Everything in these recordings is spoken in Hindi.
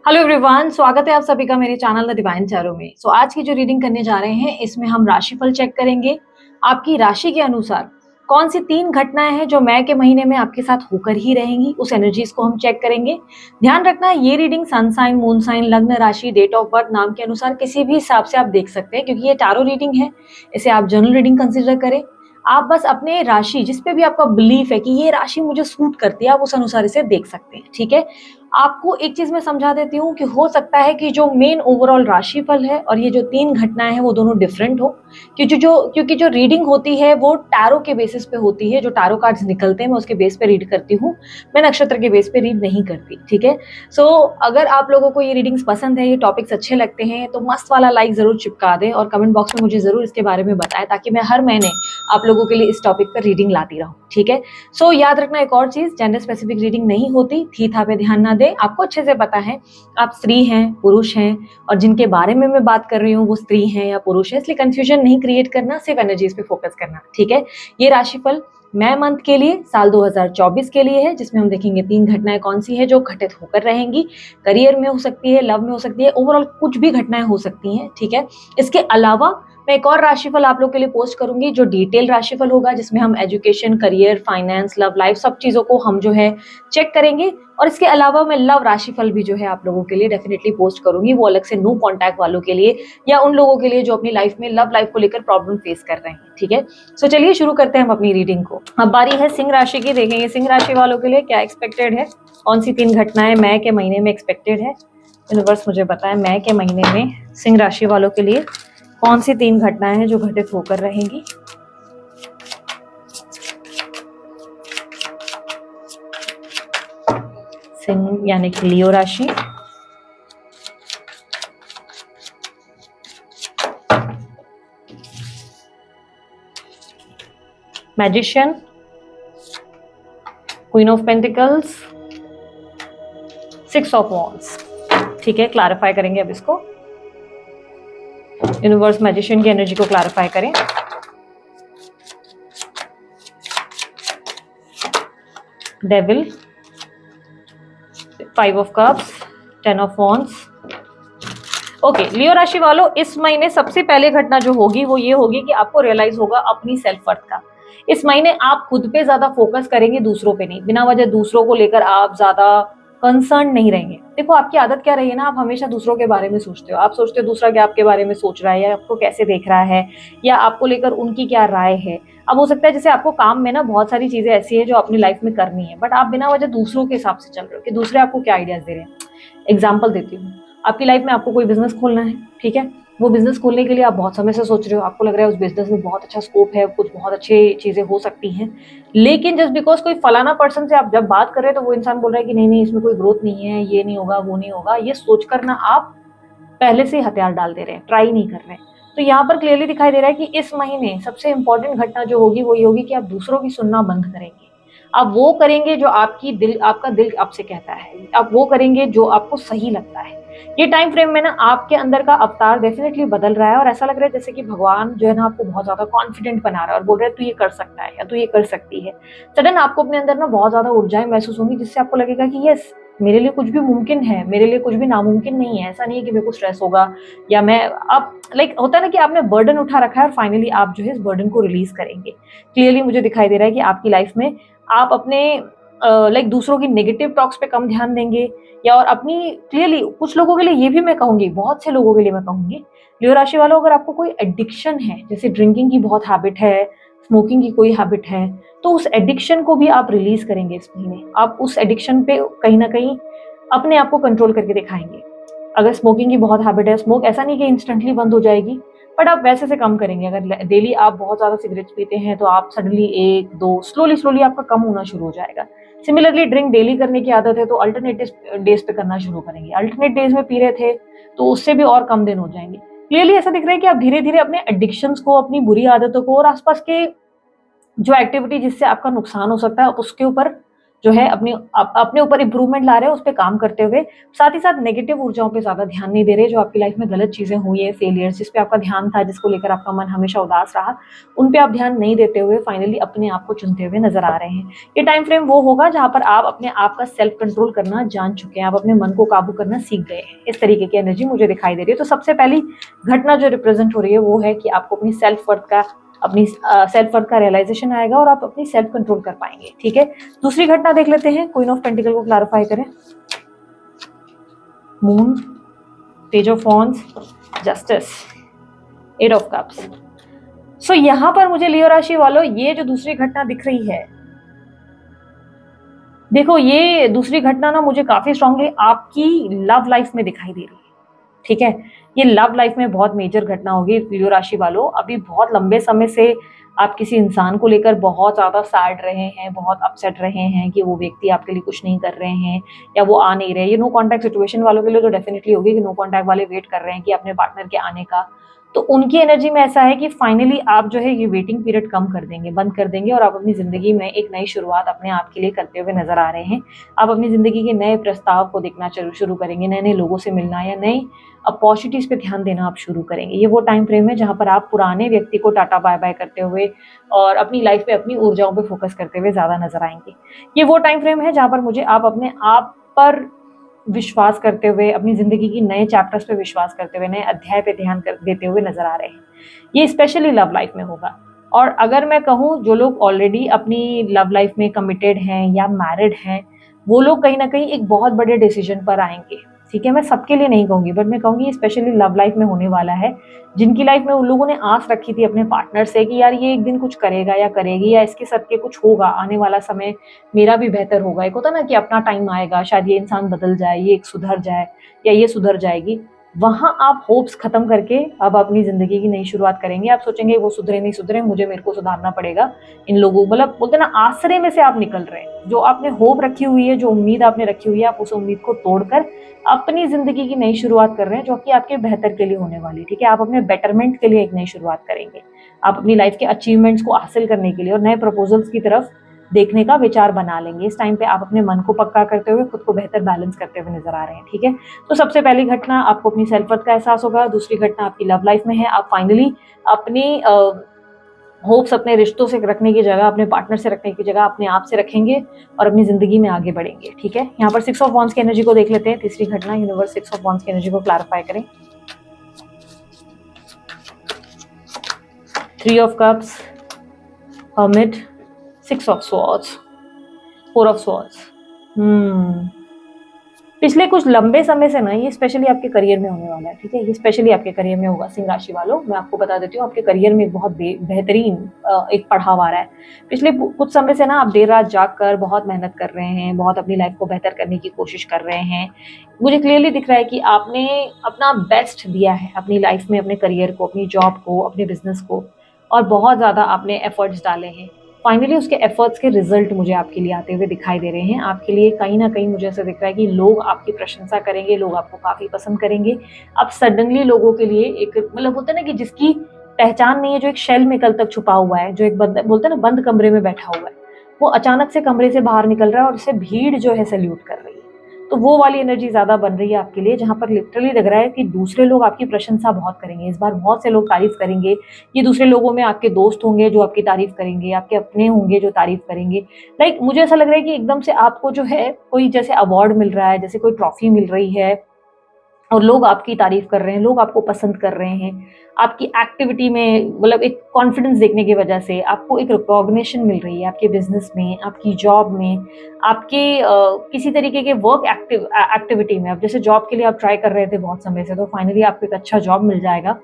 हेलो एवरीवन, स्वागत है आप सभी का मेरे चैनल द डिवाइन टैरो में। आज की जो रीडिंग करने जा रहे हैं इसमें हम राशिफल चेक करेंगे। आपकी राशि के अनुसार कौन सी 3 घटनाएं हैं जो मई के महीने में आपके साथ होकर ही रहेंगी, उस एनर्जीज को हम चेक करेंगे। ध्यान रखना ये reading sun sign, moon sign, लग्न, राशि, डेट ऑफ बर्थ, नाम के अनुसार किसी भी हिसाब से आप देख सकते हैं, क्योंकि ये टैरो रीडिंग है। इसे आप जनरल रीडिंग कंसिडर करें। आप बस अपने राशि, जिसपे भी आपका बिलीफ है कि ये राशि मुझे सूट करती है, आप उस अनुसार इसे देख सकते हैं। ठीक है, आपको एक चीज मैं समझा देती हूँ कि हो सकता है कि जो मेन ओवरऑल राशिफल है और ये जो 3 घटनाएं हैं वो दोनों डिफरेंट हो, क्योंकि जो रीडिंग होती है वो टैरो के बेसिस पे होती है। जो टैरो कार्ड्स निकलते हैं मैं उसके बेस पे रीड करती हूँ, मैं नक्षत्र के बेस पे रीड नहीं करती। ठीक है, सो अगर आप लोगों को ये रीडिंग्स पसंद है, ये टॉपिक्स अच्छे लगते हैं, तो मस्त वाला लाइक जरूर चिपका दें और कमेंट बॉक्स में मुझे जरूर इसके बारे में बताएं, ताकि मैं हर महीने आप लोगों के लिए इस टॉपिक पर रीडिंग लाती रहूं। ठीक है, याद रखना एक और चीज, जेंडर स्पेसिफिक रीडिंग नहीं होती, थी था पे ध्यान ना दे। आपको अच्छे से पता है आप स्त्री हैं, पुरुष हैं, और जिनके बारे में मैं बात कर रही हूँ वो स्त्री हैं या पुरुष है, इसलिए कंफ्यूजन नहीं क्रिएट करना, सिर्फ एनर्जीज पे फोकस करना। ठीक है, ये राशिफल मई मंथ के लिए साल 2024 के लिए है, जिसमें हम देखेंगे 3 घटनाएं कौन सी है जो घटित होकर रहेंगी। करियर में हो सकती है, लव में हो सकती है, ओवरऑल कुछ भी घटनाएं हो सकती हैं। ठीक है, इसके अलावा मैं एक और राशिफल आप लोग के लिए पोस्ट करूंगी जो डिटेल राशिफल होगा, जिसमें हम education, career, finance, love life सब चीजों को हम जो है चेक करेंगे। और इसके अलावा मैं लव राशिफल भी जो है आप लोगों के लिए डेफिनेटली पोस्ट करूंगी, वो अलग से नो कॉन्टैक्ट वालों के लिए या उन लोगों के लिए जो अपनी लाइफ में लव लाइफ को लेकर प्रॉब्लम फेस कर रहे हैं। ठीक है, चलिए शुरू करते हैं हम अपनी रीडिंग को। अब बारी है सिंह राशि की। देखेंगे सिंह राशि वालों के लिए क्या एक्सपेक्टेड है, कौन सी 3 घटनाएं मई के महीने में एक्सपेक्टेड है। यूनिवर्स मुझे बताए मई के महीने में सिंह राशि वालों के लिए कौन सी 3 घटनाएं हैं जो घटित होकर रहेंगी। सिंह यानी कि लियो राशि, magician, queen of pentacles, 6 of wands. ठीक है, क्लैरिफाई करेंगे अब इसको। यूनिवर्स मैजिशियन की एनर्जी को क्लैरिफाई करें। Devil, 5 of cups, 10 of wands. Okay, Leo राशि वालों, इस महीने सबसे पहले घटना जो होगी वो ये होगी कि आपको रियलाइज होगा अपनी सेल्फ वर्थ का। इस महीने आप खुद पे ज्यादा फोकस करेंगे, दूसरों पे नहीं। बिना वजह दूसरों को लेकर आप ज्यादा कंसर्न नहीं रहेंगे। देखो आपकी आदत क्या रही है ना, आप हमेशा दूसरों के बारे में सोचते हो। आप सोचते हो दूसरा क्या आपके बारे में सोच रहा है, या आपको कैसे देख रहा है, या आपको लेकर उनकी क्या राय है। अब हो सकता है जैसे आपको काम में ना बहुत सारी चीजें ऐसी है जो अपनी लाइफ में करनी है, बट आप बिना वजह दूसरों के हिसाब से चल रहे हो कि दूसरे आपको क्या आइडियाज दे रहे हैं। एग्जाम्पल देती हूँ, आपकी लाइफ में आपको कोई बिजनेस खोलना है। ठीक है, वो बिजनेस खोलने के लिए आप बहुत समय से सोच रहे हो, आपको लग रहा है उस बिजनेस में बहुत अच्छा स्कोप है, कुछ बहुत अच्छी चीजें हो सकती हैं, लेकिन जस्ट बिकॉज कोई फलाना पर्सन से आप जब बात कर रहे हैं तो वो इंसान बोल रहा है कि नहीं नहीं इसमें कोई ग्रोथ नहीं है, ये नहीं होगा, वो नहीं होगा, ये सोचकर ना आप पहले से हथियार डाल दे रहे हैं, ट्राई नहीं कर रहे हैं। तो यहाँ पर क्लियरली दिखाई दे रहा है कि इस महीने सबसे इंपॉर्टेंट घटना जो होगी वो ये होगी कि आप दूसरों की सुनना बंद करेंगे। आप वो करेंगे जो आपका दिल आपसे कहता है, आप वो करेंगे जो आपको सही लगता है। ये टाइम फ्रेम में ना आपके अंदर का अवतार डेफिनेटली बदल रहा है, और ऐसा लग रहा है जैसे कि भगवान जो है ना आपको बहुत ज्यादा कॉन्फिडेंट बना रहा है और बोल रहे हैं तू ये कर सकता है या तू ये कर सकती है। सडन आपको अपने अंदर ना बहुत ज्यादा ऊर्जाएं महसूस होंगी, जिससे आपको लगेगा कि यस, मेरे लिए कुछ भी मुमकिन है, मेरे लिए कुछ भी नामुमकिन नहीं है। ऐसा नहीं है कि मेरे को स्ट्रेस होगा या मैं अब होता है ना कि आपने बर्डन उठा रखा है और फाइनली आप जो है इस बर्डन को रिलीज करेंगे। क्लियरली मुझे दिखाई दे रहा है कि आपकी लाइफ में आप अपने दूसरों की नेगेटिव टॉक्स पे कम ध्यान देंगे, या और अपनी क्लियरली कुछ लोगों के लिए ये भी मैं कहूंगी, बहुत से लोगों के लिए मैं कहूंगी, लियो राशि वालों, अगर आपको कोई एडिक्शन है, जैसे ड्रिंकिंग की बहुत हैबिट है, स्मोकिंग की कोई हैबिट है, तो उस एडिक्शन को भी आप रिलीज करेंगे इस महीने। आप उस एडिक्शन पे कहीं ना कहीं अपने आप को कंट्रोल करके दिखाएंगे। अगर स्मोकिंग की बहुत हैबिट है, स्मोक ऐसा नहीं कि इंस्टेंटली बंद हो जाएगी, बट आप वैसे से कम करेंगे। अगर डेली आप बहुत ज्यादा सिगरेट्स पीते हैं तो आप सडनली 1 2 स्लोली स्लोली आपका कम होना शुरू हो जाएगा। सिमिलरली ड्रिंक डेली करने की आदत है तो अल्टरनेटिव डेज पे करना शुरू करेंगे। अल्टरनेट डेज में पी रहे थे तो उससे भी और कम दिन हो जाएंगे। क्लियरली ऐसा दिख रहा है कि आप धीरे धीरे अपने एडिक्शंस को, अपनी बुरी आदतों को और आसपास के जो एक्टिविटी जिससे आपका नुकसान हो सकता है, आप उसके ऊपर जो है अपने ऊपर इंप्रूवमेंट ला रहे हैं, उस पर काम करते हुए, साथ ही साथ नेगेटिव ऊर्जाओं पे ज्यादा ध्यान नहीं दे रहे। जो आपकी लाइफ में गलत चीजें हुई है, फेलियर्स जिस पे आपका ध्यान था, जिसको लेकर आपका मन हमेशा उदास रहा, उन पे आप ध्यान नहीं देते हुए फाइनली अपने आप को चुनते हुए नजर आ रहे हैं। ये टाइम फ्रेम वो होगा जहां पर आप अपने आप का सेल्फ कंट्रोल करना जान चुके हैं, आप अपने मन को काबू करना सीख गए हैं। इस तरीके की एनर्जी मुझे दिखाई दे रही है। तो सबसे पहली घटना जो रिप्रेजेंट हो रही है वो है कि आपको अपनी सेल्फ वर्थ का रियलाइजेशन आएगा और आप अपनी सेल्फ कंट्रोल कर पाएंगे। ठीक है, दूसरी घटना देख लेते हैं। क्वीन ऑफ पेंटिकल को क्लैरिफाई करें। Moon, page of wands, justice, eight of cups. So यहां पर मुझे लियो राशि वालों ये जो दूसरी घटना दिख रही है, देखो ये दूसरी घटना ना मुझे काफी स्ट्रांगली आपकी लव लाइफ में दिखाई दे रही है। ठीक है, ये लव लाइफ में बहुत मेजर घटना होगी लियो राशि वालों। अभी बहुत लंबे समय से आप किसी इंसान को लेकर बहुत ज्यादा सैड रहे हैं, बहुत अपसेट रहे हैं कि वो व्यक्ति आपके लिए कुछ नहीं कर रहे हैं या वो आ नहीं रहे। ये नो कॉन्टैक्ट सिचुएशन वालों के लिए तो डेफिनेटली होगी कि नो कॉन्टैक्ट वाले वेट कर रहे हैं कि अपने पार्टनर के आने का। तो उनकी एनर्जी में ऐसा है कि फाइनली आप जो है ये वेटिंग पीरियड कम कर देंगे, बंद कर देंगे और आप अपनी जिंदगी में एक नई शुरुआत अपने आप के लिए करते हुए नजर आ रहे हैं। आप अपनी जिंदगी के नए प्रस्ताव को देखना शुरू करेंगे, नए नए लोगों से मिलना या नई अपॉर्चुनिटीज पे ध्यान देना आप शुरू करेंगे। ये वो टाइम फ्रेम है जहां पर आप पुराने व्यक्ति को टाटा बाय बाय करते हुए और अपनी लाइफ पे अपनी ऊर्जाओं पे फोकस करते हुए ज्यादा नजर आएंगे। ये वो टाइम फ्रेम है जहां पर मुझे आप अपने आप पर विश्वास करते हुए, अपनी जिंदगी की नए चैप्टर्स पे विश्वास करते हुए, नए अध्याय पे ध्यान देते हुए नजर आ रहे हैं। ये स्पेशली लव लाइफ में होगा। और अगर मैं कहूँ जो लोग ऑलरेडी अपनी लव लाइफ में कमिटेड हैं या मैरिड हैं, वो लोग कहीं ना कहीं एक बहुत बड़े डिसीजन पर आएंगे। ठीक है, मैं सबके लिए नहीं कहूंगी बट मैं कहूंगी स्पेशली लव लाइफ में होने वाला है। जिनकी लाइफ में उन लोगों ने आस रखी थी अपने पार्टनर से कि यार ये एक दिन कुछ करेगा या करेगी या इसके सदके कुछ होगा, आने वाला समय मेरा भी बेहतर होगा। एक होता ना कि अपना टाइम आएगा, शायद ये इंसान बदल जाए, ये एक सुधर जाए या ये सुधर जाएगी। वहां आप होप्स खत्म करके अब अपनी जिंदगी की नई शुरुआत करेंगे। आप सोचेंगे वो सुधरे नहीं सुधरे, मेरे को सुधारना पड़ेगा। इन लोगों मतलब बोलते ना आश्रय में से आप निकल रहे हैं। जो आपने होप रखी हुई है, जो उम्मीद आपने रखी हुई है, आप उस उम्मीद को तोड़कर अपनी जिंदगी की नई शुरुआत कर रहे हैं जो कि आपके बेहतर के लिए होने वाली। ठीक है, आप अपने बेटरमेंट के लिए एक नई शुरुआत करेंगे। आप अपनी लाइफ के अचीवमेंट्स को हासिल करने के लिए और नए प्रपोजल्स की तरफ देखने का विचार बना लेंगे। इस टाइम पे आप अपने मन को पक्का करते हुए खुद को बेहतर बैलेंस करते हुए नजर आ रहे हैं। ठीक है, तो सबसे पहली घटना आपको अपनी सेल्फ वर्थ का एहसास होगा। दूसरी घटना आपकी लव लाइफ में है। आप फाइनली अपनी होप्स अपने रिश्तों से रखने की जगह, अपने पार्टनर से रखने की जगह अपने आप से रखेंगे और अपनी जिंदगी में आगे बढ़ेंगे। ठीक है, यहाँ पर 6 ऑफ वॉन्ड्स की एनर्जी को देख लेते हैं। तीसरी घटना यूनिवर्स 6 ऑफ वॉन्ड्स की एनर्जी को क्लैरिफाई करें। 3 of cups, hermit, 6 of swords, 4 of swords. पिछले कुछ लंबे समय से ना ये स्पेशली आपके करियर में होने वाला है। ठीक है, ये स्पेशली आपके करियर में होगा। सिंह राशि वालों, मैं आपको बता देती हूँ आपके करियर में एक बहुत बेहतरीन एक पड़ाव आ रहा है। पिछले कुछ समय से ना आप देर रात जाग कर बहुत मेहनत कर रहे हैं, बहुत अपनी लाइफ को बेहतर करने की कोशिश कर रहे हैं। मुझे क्लियरली दिख रहा है कि आपने अपना बेस्ट दिया है अपनी लाइफ में, अपने करियर को, अपनी जॉब को, अपने बिजनेस को, और बहुत ज़्यादा आपने एफर्ट्स डाले हैं। फाइनली उसके एफर्ट्स के रिजल्ट मुझे आपके लिए आते हुए दिखाई दे रहे हैं। आपके लिए कहीं ना कहीं मुझे ऐसा दिख रहा है कि लोग आपकी प्रशंसा करेंगे, लोग आपको काफी पसंद करेंगे। अब सडनली लोगों के लिए एक मतलब होता है ना कि जिसकी पहचान नहीं है, जो एक शेल में कल तक छुपा हुआ है, जो एक बोलते हैं ना बंद कमरे में बैठा हुआ है, वो अचानक से कमरे से बाहर निकल रहा है और उससे भीड़ जो है सैल्यूट कर रही है। तो वो वाली एनर्जी ज्यादा बन रही है आपके लिए, जहां पर लिटरली लग रहा है कि दूसरे लोग आपकी प्रशंसा बहुत करेंगे। इस बार बहुत से लोग तारीफ करेंगे। ये दूसरे लोगों में आपके दोस्त होंगे जो आपकी तारीफ करेंगे, आपके अपने होंगे जो तारीफ करेंगे। लाइक मुझे ऐसा लग रहा है कि एकदम से आपको जो है कोई जैसे अवार्ड मिल रहा है, जैसे कोई ट्रॉफी मिल रही है और लोग आपकी तारीफ कर रहे हैं, लोग आपको पसंद कर रहे हैं। आपकी एक्टिविटी में मतलब एक कॉन्फिडेंस देखने की वजह से आपको एक रिकॉग्निशन मिल रही है आपके बिजनेस में, आपकी जॉब में, आपके किसी तरीके के वर्क एक्टिविटी में। अब जैसे जॉब के लिए आप ट्राई कर रहे थे बहुत समय से, तो फाइनली आपको एक अच्छा जॉब मिल जाएगा।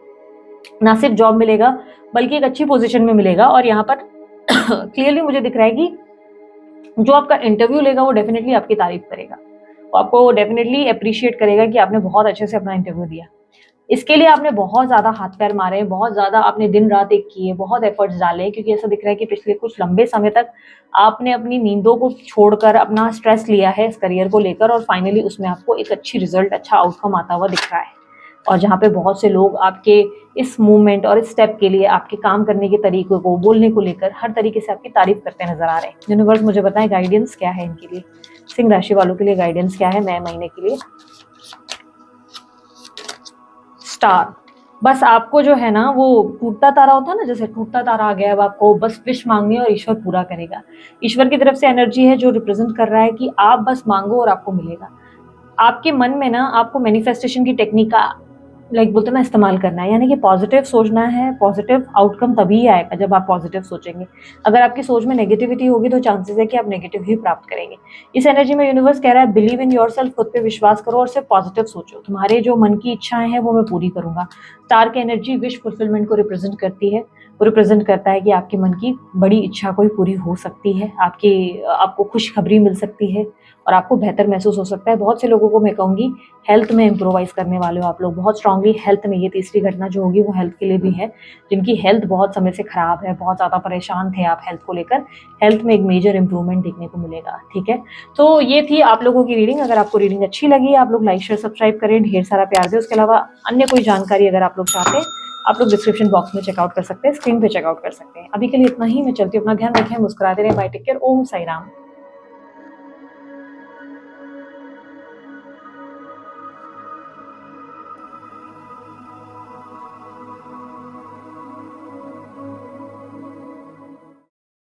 ना सिर्फ जॉब मिलेगा बल्कि एक अच्छी पोजीशन में मिलेगा। और यहाँ पर क्लियरली मुझे दिख रहा है कि जो आपका इंटरव्यू लेगा वो डेफिनेटली आपकी तारीफ करेगा, वो आपको डेफिनेटली अप्रिशिएट करेगा कि आपने बहुत अच्छे से अपना इंटरव्यू दिया। इसके लिए आपने बहुत ज्यादा हाथ पैर मारे, बहुत ज्यादा आपने दिन रात एक किए, बहुत एफर्ट्स डाले, क्योंकि ऐसा दिख रहा है कि पिछले कुछ लंबे समय तक आपने अपनी नींदों को छोड़कर अपना स्ट्रेस लिया है इस करियर को लेकर, और फाइनली उसमें आपको एक अच्छी रिजल्ट, अच्छा आउटकम आता हुआ दिख रहा है। और जहाँ पे बहुत से लोग आपके इस मूवमेंट और इस स्टेप के लिए, आपके काम करने के तरीके को, बोलने को लेकर हर तरीके से आपकी तारीफ करते नजर आ रहे हैं। यूनिवर्स मुझे बताएं गाइडेंस क्या है इनके लिए, सिंह राशि वालों के लिए गाइडेंस क्या है नए महीने के लिए। स्टार, बस आपको जो है ना वो टूटता तारा होता है ना, जैसे टूटता तारा आ गया, अब आपको बस विश मांगनी है और ईश्वर पूरा करेगा। ईश्वर की तरफ से एनर्जी है जो रिप्रेजेंट कर रहा है कि आप बस मांगो और आपको मिलेगा। आपके मन में ना आपको मैनिफेस्टेशन की टेक्निक का बोलते ना इस्तेमाल करना है, यानी कि पॉजिटिव सोचना है। पॉजिटिव आउटकम तभी आएगा जब आप पॉजिटिव सोचेंगे। अगर आपकी सोच में नेगेटिविटी होगी तो चांसेस है कि आप नेगेटिव ही प्राप्त करेंगे। इस एनर्जी में यूनिवर्स कह रहा है बिलीव इन योरसेल्फ, खुद पे विश्वास करो और सिर्फ पॉजिटिव सोचो। तुम्हारे जो मन की इच्छाएं हैं वो मैं पूरी करूंगा। स्टार की एनर्जी विश फुलफिलमेंट को रिप्रेजेंट करती है। वो रिप्रेजेंट करता है कि आपके मन की बड़ी इच्छा कोई पूरी हो सकती है, आपको खुशखबरी मिल सकती है और आपको बेहतर महसूस हो सकता है। बहुत से लोगों को मैं कहूँगी हेल्थ में इम्प्रोवाइज करने वाले हो आप लोग बहुत स्ट्रांगली हेल्थ में। ये तीसरी घटना जो होगी वो हेल्थ के लिए भी है। जिनकी हेल्थ बहुत समय से खराब है, बहुत ज़्यादा परेशान थे आप हेल्थ को लेकर, हेल्थ में एक मेजर इंप्रूवमेंट देखने को मिलेगा। ठीक है, तो ये थी आप लोगों की रीडिंग। अगर आपको रीडिंग अच्छी लगी आप लोग लाइक शेयर सब्सक्राइब करें, ढेर सारा प्यार दें। उसके अलावा अन्य कोई जानकारी अगर आप लोग चाहते हैं आप लोग डिस्क्रिप्शन बॉक्स में चेकआउट कर सकते हैं, स्क्रीन पे चेकआउट कर सकते हैं। अभी के लिए इतना ही, मैं चलती हूँ, अपना ध्यान रखें, मुस्कुराते रहें, बाय, टेक केयर, ओम साई राम।